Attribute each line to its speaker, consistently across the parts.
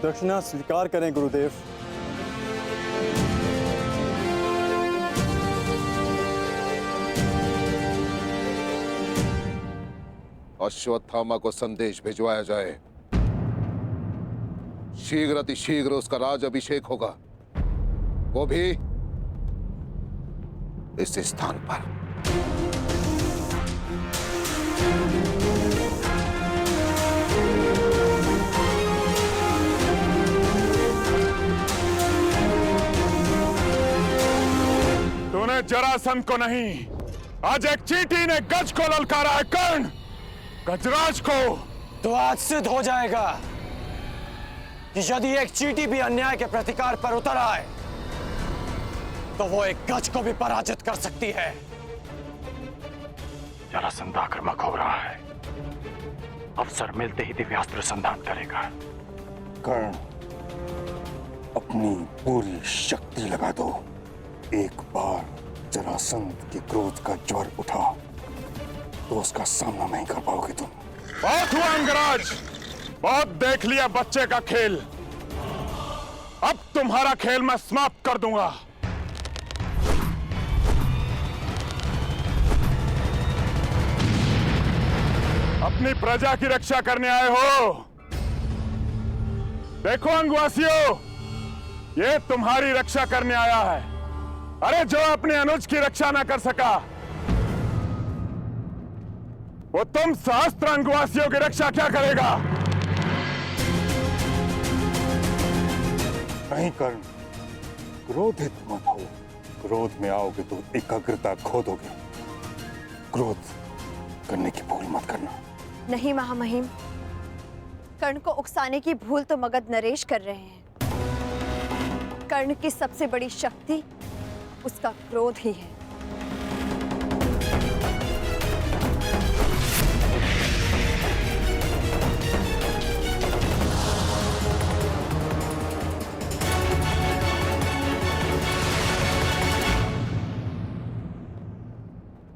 Speaker 1: दक्षिणा स्वीकार करें गुरुदेव।
Speaker 2: अश्वत्थामा को संदेश भिजवाया जाए। शीघ्र अतिशीघ्र उसका राज अभिषेक होगा, वो भी इस स्थान पर।
Speaker 3: तूने जरासंध को नहीं, आज एक चींटी ने गज को ललकारा है। कर्ण, गजराज को
Speaker 4: तो आज सिद्ध हो जाएगा कि यदि एक चींटी भी अन्याय के प्रतिकार पर उतर आए तो वो एक गज को भी पराजित कर सकती है।
Speaker 5: जरासंध आक्रामक हो रहा है, अवसर मिलते ही दिव्यास्त्र संधान करेगा।
Speaker 6: कर्ण, अपनी पूरी शक्ति लगा दो। एक बार जरासंध के क्रोध का ज्वर उठा तो उसका सामना नहीं कर पाओगे तुम।
Speaker 3: बहुत हुआ अंगराज, बहुत देख लिया बच्चे का खेल। अब तुम्हारा खेल मैं समाप्त कर दूंगा। अपनी प्रजा की रक्षा करने आए हो। देखो अंगवासियों, ये तुम्हारी रक्षा करने आया है। अरे जो अपने अनुज की रक्षा ना कर सका, वो तुम सहस्त्र अंगवासियों की रक्षा क्या करेगा?
Speaker 6: नहीं कर्ण, क्रोधित मत हो। क्रोध में आओगे तो एकाग्रता खो दोगे। क्रोध करने की भूल मत करना।
Speaker 7: नहीं महामहिम, कर्ण को उकसाने की भूल तो मगध नरेश कर रहे हैं। कर्ण की सबसे बड़ी शक्ति उसका क्रोध ही है।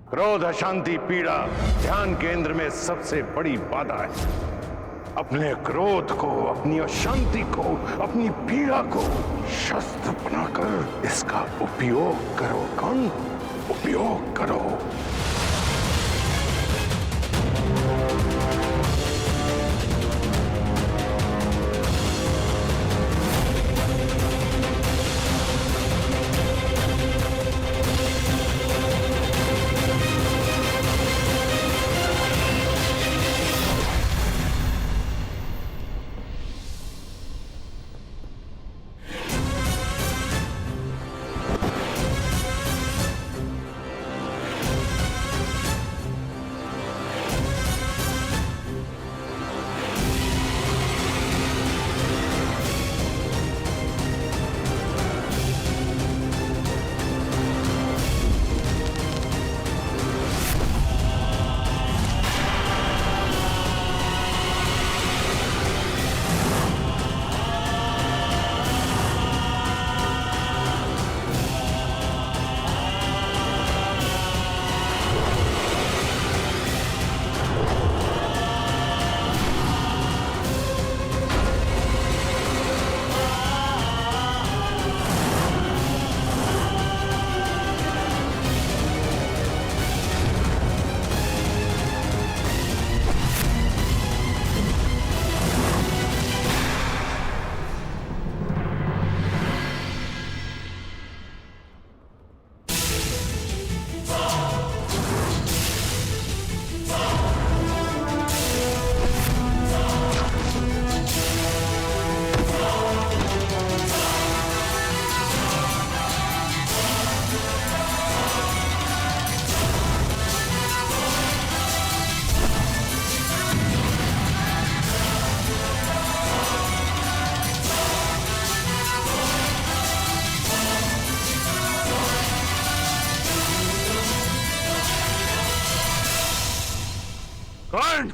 Speaker 5: क्रोध, अशांति, पीड़ा ध्यान केंद्र में सबसे बड़ी बाधा है। अपने क्रोध को, अपनी अशांति को, अपनी पीड़ा को शस्त्र बनाकर इसका उपयोग करो कर्ण, उपयोग करो।
Speaker 3: कर्ण,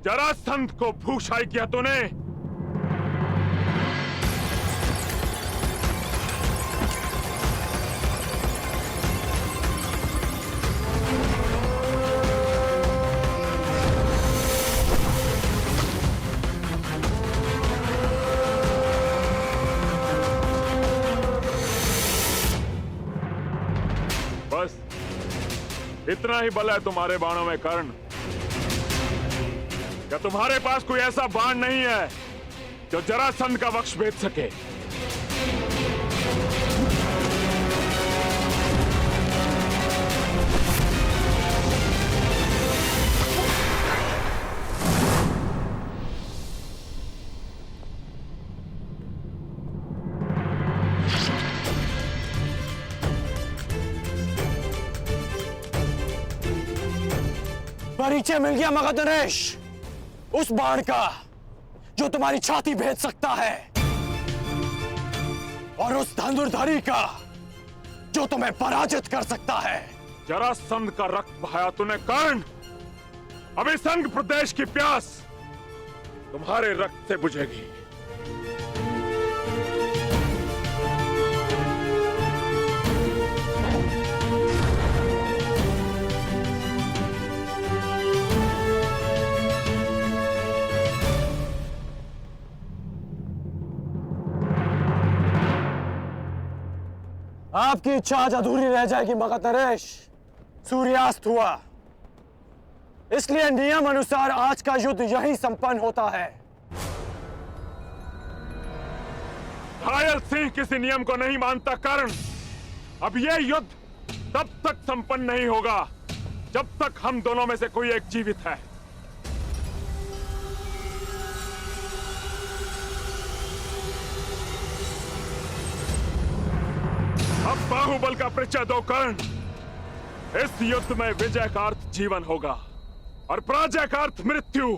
Speaker 3: जरासंध को भूषाई किया तूने। इतना ही बल है तुम्हारे बाणों में कर्ण। क्या तुम्हारे पास कोई ऐसा बाण नहीं है जो जरासंध का वक्ष भेद सके?
Speaker 4: परिचय मिल गया मगध नरेश, उस बाण का जो तुम्हारी छाती भेद सकता है, और उस धनुर्धारी का जो तुम्हें पराजित कर सकता है।
Speaker 3: जरासंध का रक्त बहाया तूने कर्ण। अभी संग प्रदेश की प्यास तुम्हारे रक्त से बुझेगी।
Speaker 4: आपकी इच्छा आज अधूरी रह जाएगी मगध नरेश। सूर्यास्त हुआ, इसलिए नियम अनुसार आज का युद्ध यहीं संपन्न होता है।
Speaker 3: घायल सिंह किसी नियम को नहीं मानता कर्ण। अब यह युद्ध तब तक संपन्न नहीं होगा जब तक हम दोनों में से कोई एक जीवित है। अब बाहुबल का परिचय दो कर्ण। इस युद्ध में विजय का अर्थ जीवन होगा और पराजय का अर्थ मृत्यु।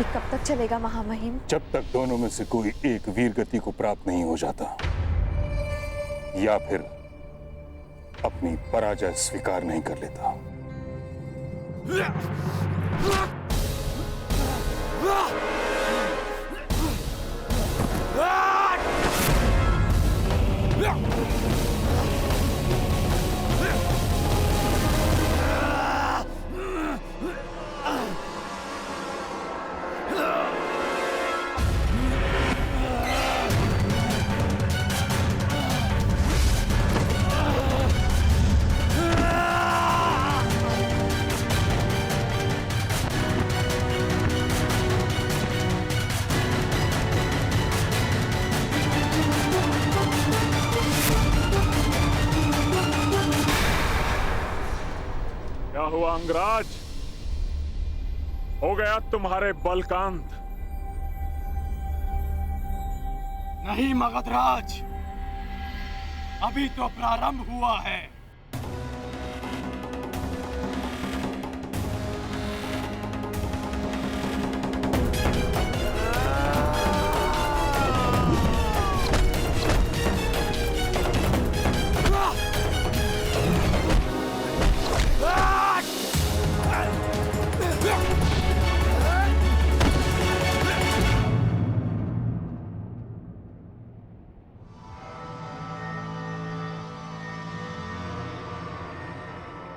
Speaker 7: कब तक चलेगा महामहिम?
Speaker 6: जब तक दोनों में से कोई एक वीर गति को प्राप्त नहीं हो जाता या फिर अपनी पराजय स्वीकार नहीं कर लेता।
Speaker 3: अंगराज, हो गया तुम्हारे बल का अंत।
Speaker 4: नहीं मगधराज, अभी तो प्रारंभ हुआ है।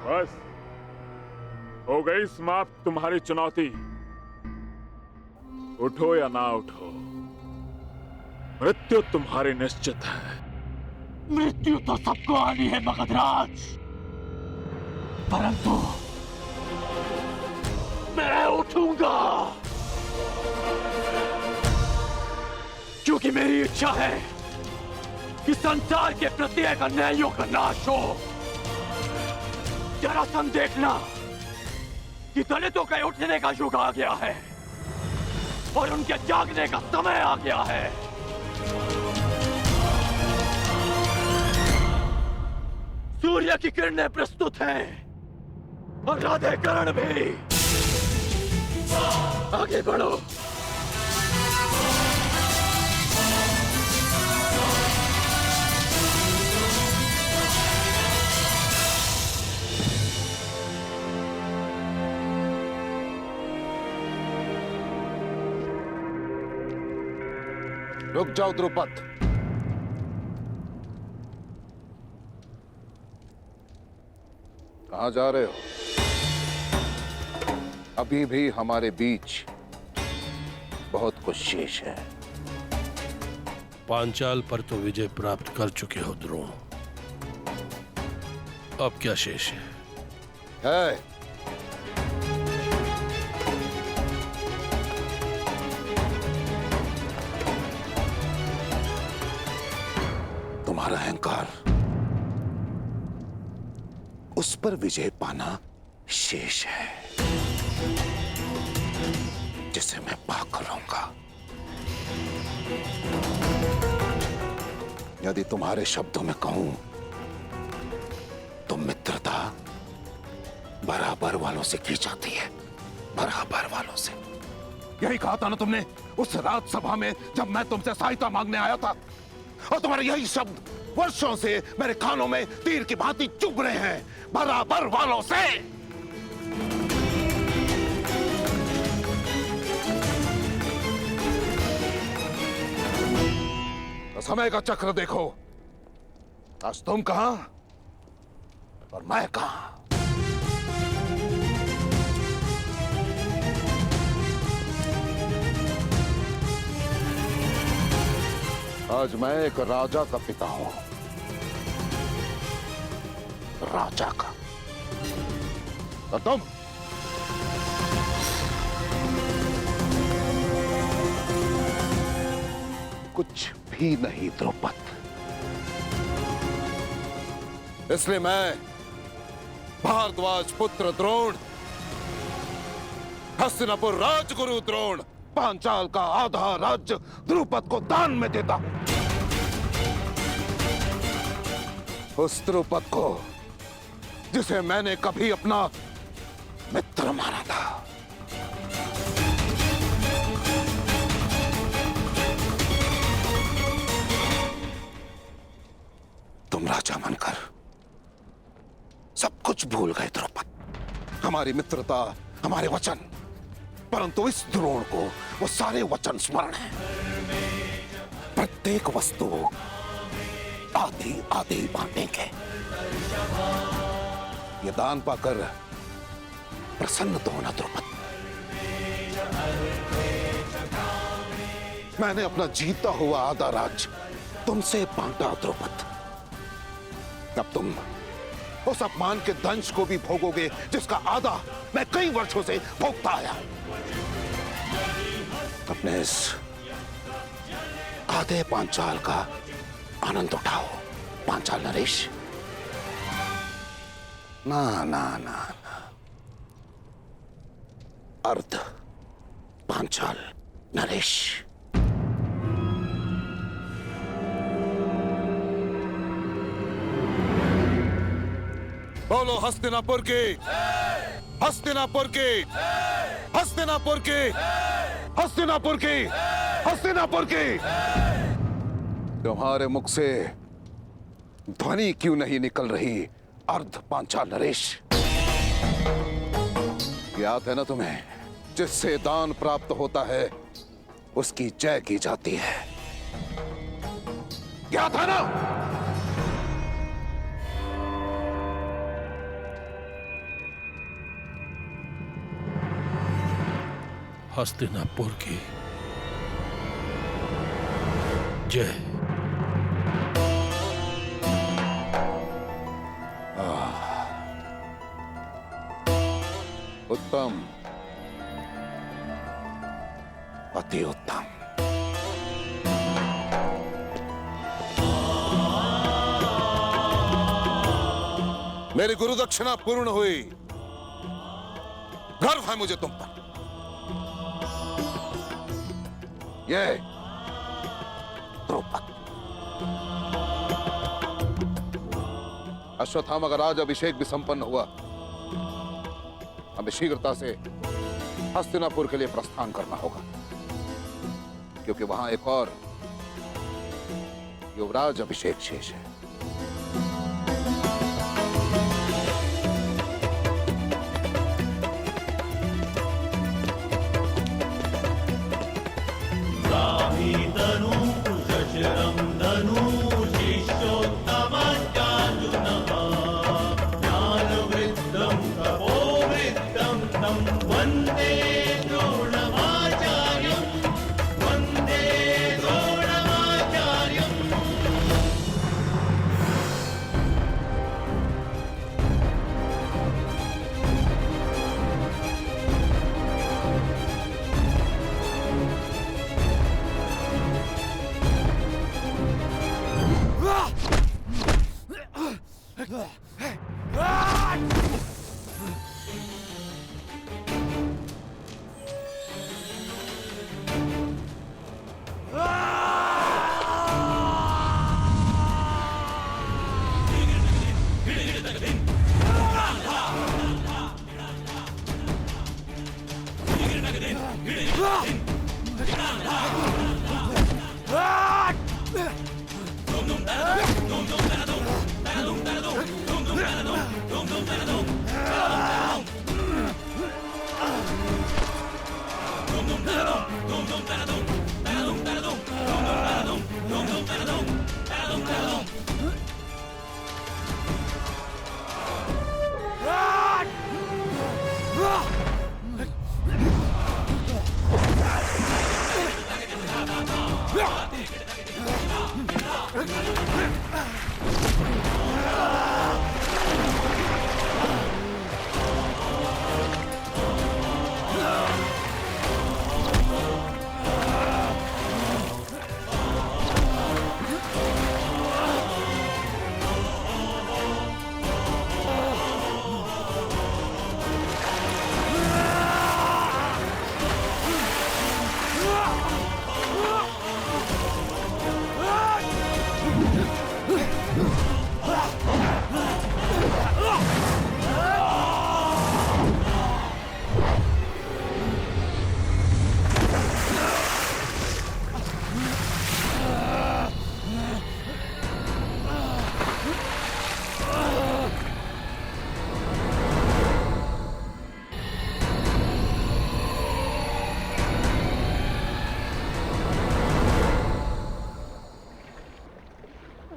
Speaker 3: बस हो गई समाप्त तुम्हारी चुनौती। उठो या ना उठो, मृत्यु तुम्हारी निश्चित है।
Speaker 4: मृत्यु तो सबको आनी है मगधराज, परंतु मैं उठूंगा, क्योंकि मेरी इच्छा है कि संसार के प्रत्येक अन्यायों का नाश हो। जरासंध देखना कि दलितों के उठने का युग आ गया है और उनके जागने का समय आ गया है। सूर्य की किरणें प्रस्तुत हैं और राधे कर्ण भी। आगे बढ़ो।
Speaker 2: रुक जाओ द्रुपद। कहां जा रहे हो? अभी भी हमारे बीच बहुत कुछ शेष है।
Speaker 8: पांचाल पर तो विजय प्राप्त कर चुके हो द्रोण, अब क्या शेष है?
Speaker 2: तुम्हारा अहंकार, उस पर विजय पाना शेष है, जिसे मैं पाकर रहूंगा। यदि तुम्हारे शब्दों में कहूं तो मित्रता बराबर वालों से की जाती है, बराबर वालों से। यही कहा था ना तुमने उस राजसभा में जब मैं तुमसे सहायता मांगने आया था, और तुम्हारे यही शब्द वर्षों से मेरे कानों में तीर की भांति चुभ रहे हैं, बराबर वालों से। तो समय का चक्र देखो, आज तुम कहां और मैं कहां। आज मैं एक राजा का पिता हूं, राजा का। और तुम कुछ भी नहीं द्रुपद। इसलिए मैं भारद्वाज पुत्र द्रोण, हस्तिनापुर राजगुरु द्रोण, पांचाल का आधा राज्य द्रुपद को दान में देता हूं। उस द्रुपद को जिसे मैंने कभी अपना मित्र माना था। तुम राजा बनकर सब कुछ भूल गए द्रुपद, हमारी मित्रता, हमारे वचन। परंतु इस द्रोण को वो सारे वचन स्मरण है। प्रत्येक वस्तु आधी आधी बांटेंगे। ये दान पाकर प्रसन्न तो होना द्रुपद। मैंने अपना जीता हुआ आधा राज्य तुमसे बांटा द्रुपद। अब तुम उस अपमान के दंश को भी भोगोगे जिसका आधा मैं कई वर्षों से भोगता आया। अपने इस आधे पांचाल का आनंद उठाओ पांचाल नरेश। ना ना ना ना, अर्ध पांचाल नरेश। बोलो हस्तिनापुर की, हस्तिनापुर की, हस्तिनापुर की, हस्तिनापुर की, हस्तिनापुर की। तुम्हारे मुख से ध्वनि क्यों नहीं निकल रही अर्ध पांचाल नरेश? याद है ना तुम्हें, जिससे दान प्राप्त होता है उसकी जय की जाती है। याद है ना?
Speaker 8: हस्तिनापुर की जय।
Speaker 2: उत्तम, अति उत्तम। मेरी गुरु दक्षिणा पूर्ण हुई। गर्व है मुझे तुम पर। ये द्रौपद, अश्वत्थामा का राज अभिषेक भी संपन्न हुआ। हमें शीघ्रता से हस्तिनापुर के लिए प्रस्थान करना होगा, क्योंकि वहां एक और युवराज अभिषेक शेष है।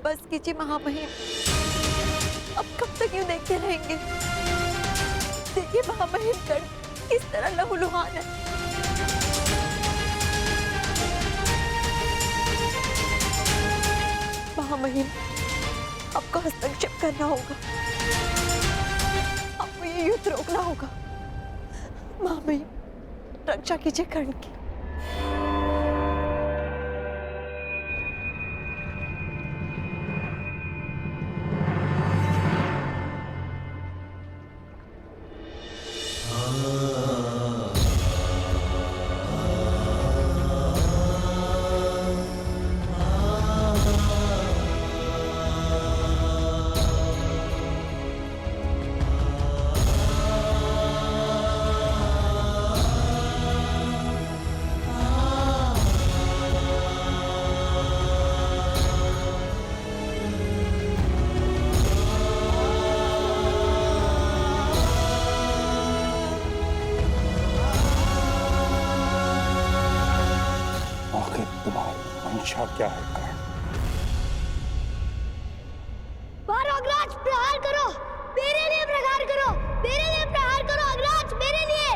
Speaker 7: बस कीजिए महामहिम, अब कब तक यूं देखते रहेंगे? देखिए महामहिम कर्ण किस तरह लहूलुहान है। महामहिम, आपको हस्तक्षेप करना होगा, आपको ये युद्ध रोकना होगा। महामहिम, रक्षा कीजिए कर्ण की।
Speaker 6: इच्छा क्या है कर्ण?
Speaker 9: मारो अग्रराज, प्रहार करो, मेरे लिए प्रहार करो, मेरे लिए प्रहार करो अग्रराज, मेरे लिए।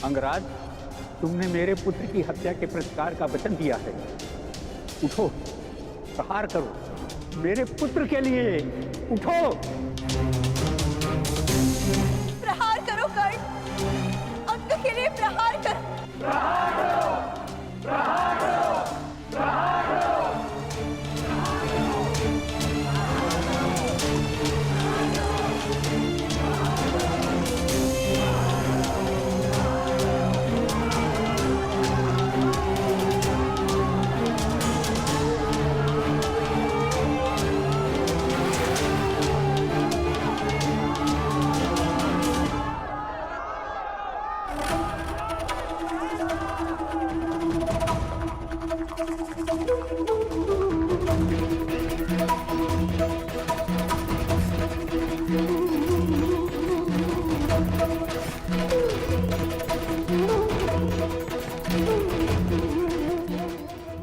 Speaker 10: अंगराज, तुमने मेरे पुत्र की हत्या के प्रतिकार का वचन दिया है। उठो, प्रहार करो, मेरे पुत्र के लिए उठो।
Speaker 7: प्रहार करो कर्ण, अंग के लिए प्रहार करो।
Speaker 3: प्रहार करो, प्रहार करो, प्रहार करो।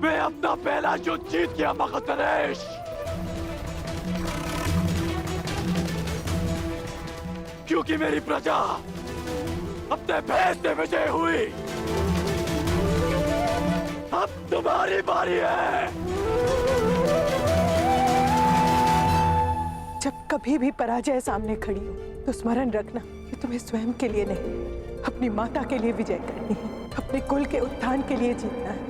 Speaker 4: मैं अपना पहला युद्ध जीत गया मगध नरेश। क्योंकि मेरी प्रजा अपने भेद से विजय हुई। अब तुम्हारी बारी है।
Speaker 11: जब कभी भी पराजय सामने खड़ी हो तो स्मरण रखना कि तुम्हें स्वयं के लिए नहीं, अपनी माता के लिए विजय करनी है, अपने कुल के उत्थान के लिए जीतना है।